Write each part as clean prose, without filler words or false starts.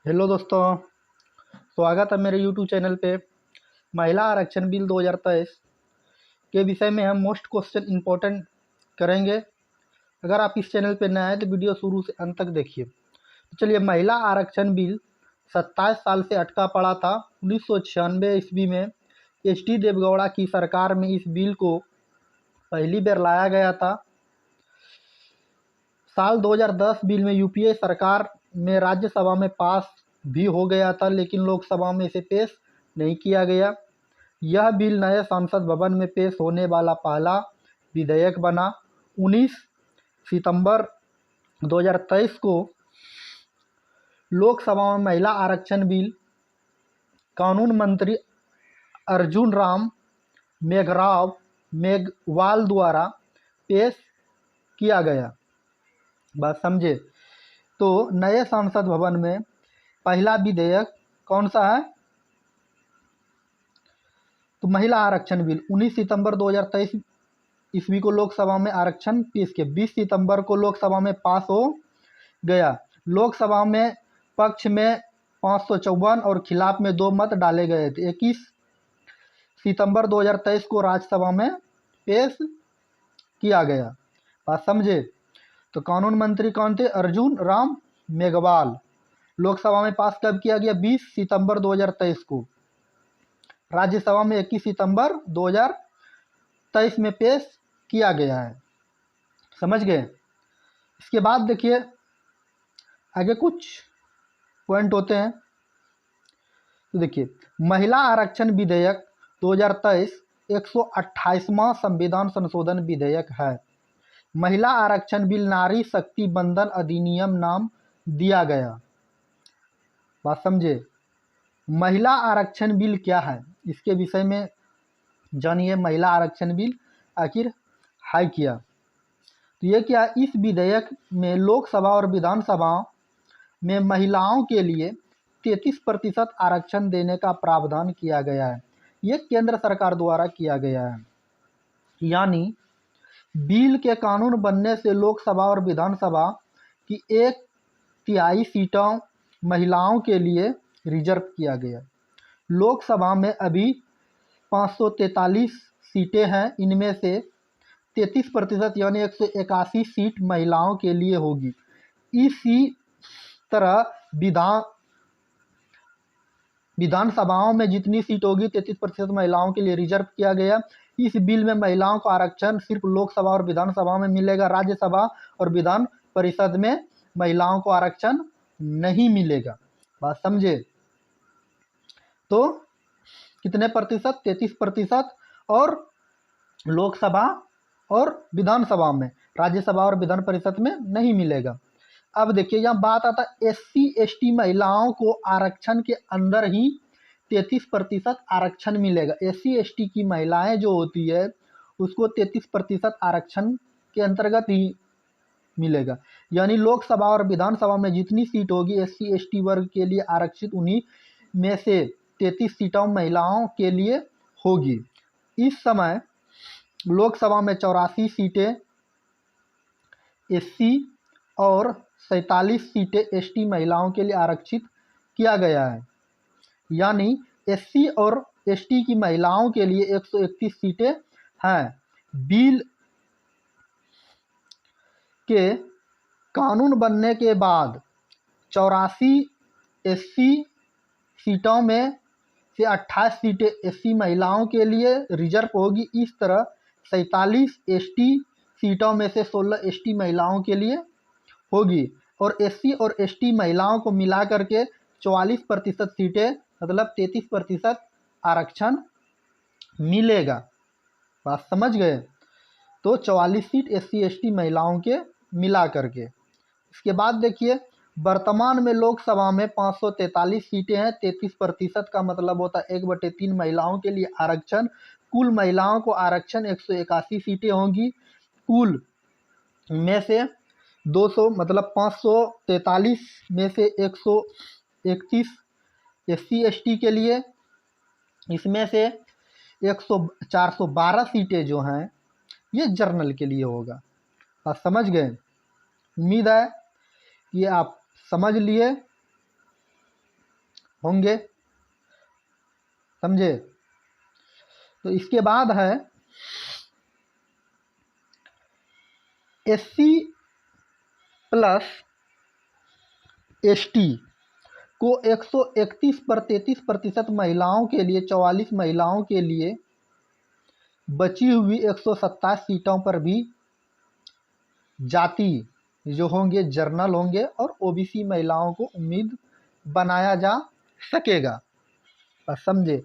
Hello दोस्तों, स्वागत है मेरे यूट्यूब चैनल पे। महिला आरक्षण बिल 2023 के विषय में हम मोस्ट क्वेश्चन इम्पोर्टेंट करेंगे। अगर आप इस चैनल पे नए हैं तो वीडियो शुरू से अंत तक देखिए। तो चलिए, महिला आरक्षण बिल 27 साल से अटका पड़ा था। 1996 ईस्वी में एच.डी. देवगौड़ा की सरकार में इस बिल को पहली बार लाया गया था। साल 2010 बिल में यूपीए सरकार में राज्यसभा में पास भी हो गया था, लेकिन लोकसभा में इसे पेश नहीं किया गया। यह बिल नए संसद भवन में पेश होने वाला पहला विधेयक बना। 19 सितंबर 2023 को लोकसभा में महिला आरक्षण बिल कानून मंत्री अर्जुन राम मेघवाल द्वारा पेश किया गया। बात समझे? तो नए संसद भवन में पहला विधेयक कौन सा है? तो महिला आरक्षण बिल 19 सितंबर 2023 ईस्वी को लोकसभा में आरक्षण पेश किया। 20 सितंबर को लोकसभा में पास हो गया। लोकसभा में पक्ष में 554 और खिलाफ में 2 मत डाले गए थे। 21 सितंबर 2023 को राज्यसभा में पेश किया गया। बात समझे? तो कानून मंत्री कौन थे? अर्जुन राम मेघवाल। लोकसभा में पास कब किया गया? 20 सितंबर 2023 को। राज्यसभा में 21 सितंबर 2023 में पेश किया गया है। समझ गए? इसके बाद देखिए, आगे कुछ पॉइंट होते हैं। तो देखिए, महिला आरक्षण विधेयक 2023 128वां संविधान संशोधन विधेयक है। महिला आरक्षण बिल नारी शक्ति बंधन अधिनियम नाम दिया गया। बात समझे? महिला आरक्षण बिल क्या है, इसके विषय में जानिए। महिला आरक्षण बिल आखिर है क्या? तो ये क्या, इस विधेयक में लोकसभा और विधानसभा में महिलाओं के लिए 33% आरक्षण देने का प्रावधान किया गया है। ये केंद्र सरकार द्वारा किया गया है। यानी बिल के कानून बनने से लोकसभा और विधानसभा की 1/3 सीटों महिलाओं के लिए रिजर्व किया गया। लोकसभा में अभी 543 सीटें हैं। इनमें से 33% यानी 181 सीट महिलाओं के लिए होगी। इसी तरह विधानसभाओं में जितनी सीट होगी 33% महिलाओं के लिए रिजर्व किया गया। इस बिल में महिलाओं को आरक्षण सिर्फ लोकसभा और विधानसभा में मिलेगा। राज्यसभा और विधान परिषद में महिलाओं को आरक्षण नहीं मिलेगा। बात समझे? तो कितने प्रतिशत? 33%। और लोकसभा और विधानसभा में, राज्यसभा और विधान परिषद में नहीं मिलेगा। अब देखिए, यहाँ बात आता है SC/ST महिलाओं को आरक्षण के अंदर ही 33% आरक्षण मिलेगा। SC/ST की महिलाएं जो होती है उसको 33% आरक्षण के अंतर्गत ही मिलेगा। यानी लोकसभा और विधानसभा में जितनी सीट होगी SC/ST वर्ग के लिए आरक्षित, उन्हीं में से 33 सीटों महिलाओं के लिए होगी। इस समय लोकसभा में 84 सीटें SC और 47 सीटें ST महिलाओं के लिए आरक्षित किया गया है। यानी SC और ST की महिलाओं के लिए 131 सीटें हैं। बिल के कानून बनने के बाद 84 SC सीटों में से 28 सीटें SC महिलाओं के लिए रिजर्व होगी। इस तरह 47 ST सीटों में से 16 ST महिलाओं के लिए होगी। और SC और ST महिलाओं को मिला करके 44% सीटें, मतलब 33% आरक्षण मिलेगा। बात समझ गए? तो 44 सीट SC/ST महिलाओं के मिला करके। इसके बाद देखिए, वर्तमान में लोकसभा में 543 सीटें हैं। 33% का मतलब होता है 1/3 महिलाओं के लिए आरक्षण। कुल महिलाओं को आरक्षण 181 सीटें होंगी। कुल में से 200 मतलब 543 में से 131 SC/ST के लिए, इसमें से 412 सीटें जो हैं ये जर्नल के लिए होगा। आप समझ गए? उम्मीद है कि आप समझ लिए। होंगे, समझे। तो इसके बाद है एससी प्लस एसटी को 131 पर 33% महिलाओं के लिए, 44 महिलाओं के लिए बची हुई 127 सीटों पर भी जाति जो होंगे जर्नल होंगे और ओबीसी महिलाओं को उम्मीद बनाया जा सकेगा। बस समझे,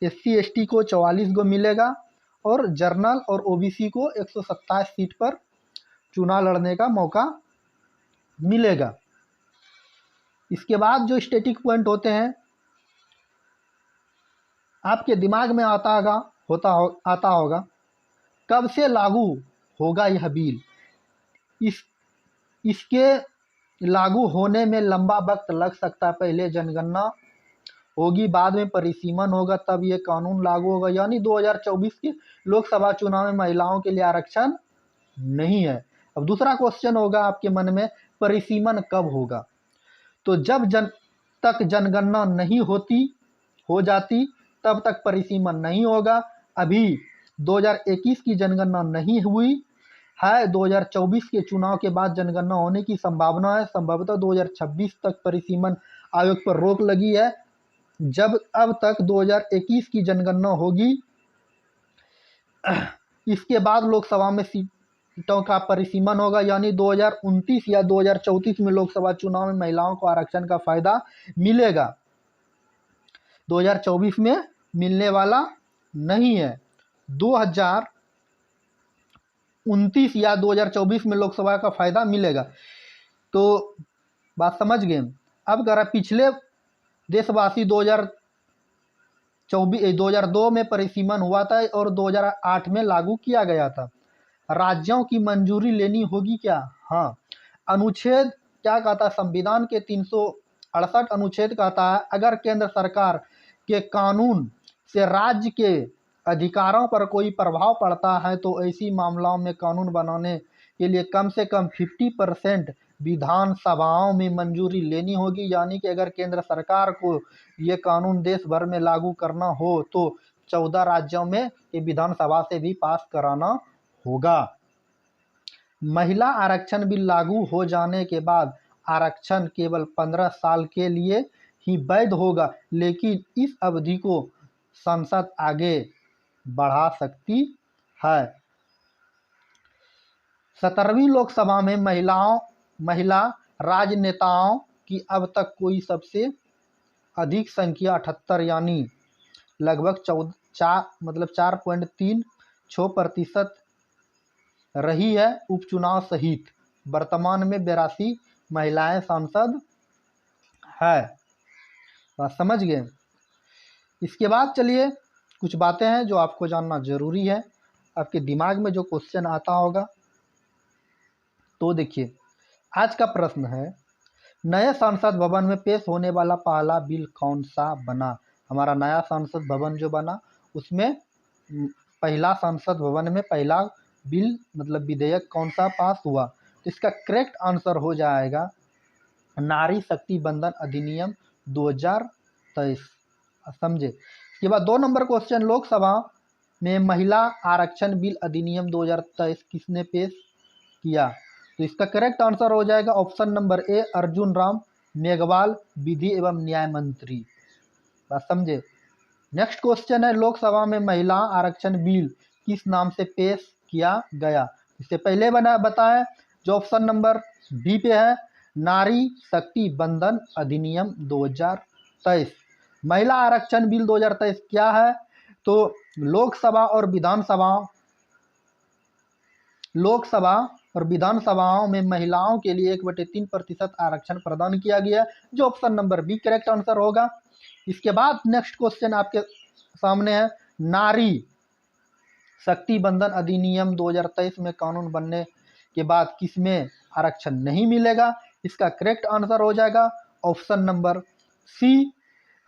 एससी एसटी को 44 को मिलेगा और जर्नल और ओबीसी को 127 सीट पर चुनाव लड़ने का मौका मिलेगा। इसके बाद जो स्टैटिक पॉइंट होते हैं, आपके दिमाग में आता होगा कब से लागू होगा यह बिल। इसके लागू होने में लंबा वक्त लग सकता है। पहले जनगणना होगी, बाद में परिसीमन होगा, तब ये कानून लागू होगा। यानी 2024 के लोकसभा चुनाव में महिलाओं के लिए आरक्षण नहीं है। अब दूसरा क्वेश्चन होगा आपके मन में, परिसीमन कब होगा। तो जब तक जनगणना नहीं हो जाती तब तक परिसीमन नहीं होगा। अभी 2021 की जनगणना नहीं हुई है, 2024 के चुनाव के बाद जनगणना होने की संभावना है। संभवतः 2026 तक परिसीमन आयोग पर रोक लगी है। जब अब तक 2021 की जनगणना होगी, इसके बाद लोकसभा में सीटों का परिसीमन होगा। यानी 2029 या 2034 में लोकसभा चुनाव में महिलाओं को आरक्षण का फायदा मिलेगा। 2024 में मिलने वाला नहीं है। 2029 या 2024 में लोकसभा का फायदा मिलेगा। तो बात समझ गए। अब अगर पिछले देशवासी 2002 में परिसीमन हुआ था और 2008 में लागू किया गया था। राज्यों की मंजूरी लेनी होगी क्या? हाँ, अनुच्छेद क्या कहता है, संविधान के 368 अनुच्छेद कहता है, अगर केंद्र सरकार के कानून से राज्य के अधिकारों पर कोई प्रभाव पड़ता है तो ऐसी मामलों में कानून बनाने के लिए कम से कम 50% विधानसभाओं में मंजूरी लेनी होगी। यानी कि अगर केंद्र सरकार को ये कानून देश भर में लागू करना हो तो 14 राज्यों में ये विधानसभा से भी पास कराना होगा। महिला आरक्षण बिल लागू हो जाने के बाद आरक्षण केवल 15 साल के लिए ही वैध होगा, लेकिन इस अवधि को संसद आगे बढ़ा सकती है। 17वीं लोकसभा में महिला राजनेताओं की अब तक कोई सबसे अधिक संख्या 78 यानी लगभग 4.36% रही है। उपचुनाव सहित वर्तमान में 82 महिलाएं सांसद है। बात समझ गए। इसके बाद चलिए कुछ बातें हैं जो आपको जानना जरूरी है। आपके दिमाग में जो क्वेश्चन आता होगा, तो देखिए आज का प्रश्न है, नए संसद भवन में पेश होने वाला पहला बिल कौन सा बना। हमारा नया संसद भवन जो बना उसमें पहला संसद भवन में पहला बिल मतलब विधेयक कौन सा पास हुआ। तो इसका करेक्ट आंसर हो जाएगा नारी शक्ति बंधन अधिनियम 2023। समझे। इसके बाद 2 नंबर क्वेश्चन, लोकसभा में महिला आरक्षण बिल अधिनियम 2023 किसने पेश किया। तो इसका करेक्ट आंसर हो जाएगा option number A, Arjun Ram Meghwal, विधि एवं न्याय मंत्री। बात समझे। नेक्स्ट क्वेश्चन है, लोकसभा में महिला आरक्षण बिल किस नाम से पेश किया गया। इससे पहले बताया जो ऑप्शन नंबर बी पे है, नारी शक्ति बंधन अधिनियम 2023। महिला आरक्षण बिल 2023 क्या है, तो लोकसभा और विधानसभाओं में महिलाओं के लिए 1/3% आरक्षण प्रदान किया गया, जो option number B correct answer होगा। इसके बाद नेक्स्ट क्वेश्चन आपके सामने है, नारी शक्ति बंधन अधिनियम 2023 में कानून बनने के बाद किसमें आरक्षण नहीं मिलेगा। इसका करेक्ट आंसर हो जाएगा ऑप्शन नंबर सी,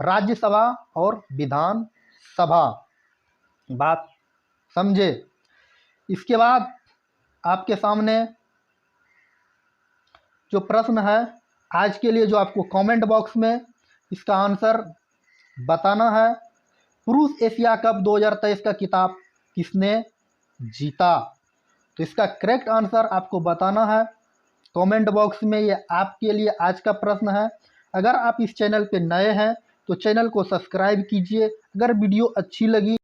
राज्यसभा और विधानसभा। बात समझे। इसके बाद आपके सामने जो प्रश्न है आज के लिए, जो आपको कमेंट बॉक्स में इसका आंसर बताना है। पुरुष एशिया कप 2023 का खिताब किसने जीता? तो इसका करेक्ट आंसर आपको बताना है कमेंट बॉक्स में। ये आपके लिए आज का प्रश्न है। अगर आप इस चैनल पे नए हैं तो चैनल को सब्सक्राइब कीजिए। अगर वीडियो अच्छी लगी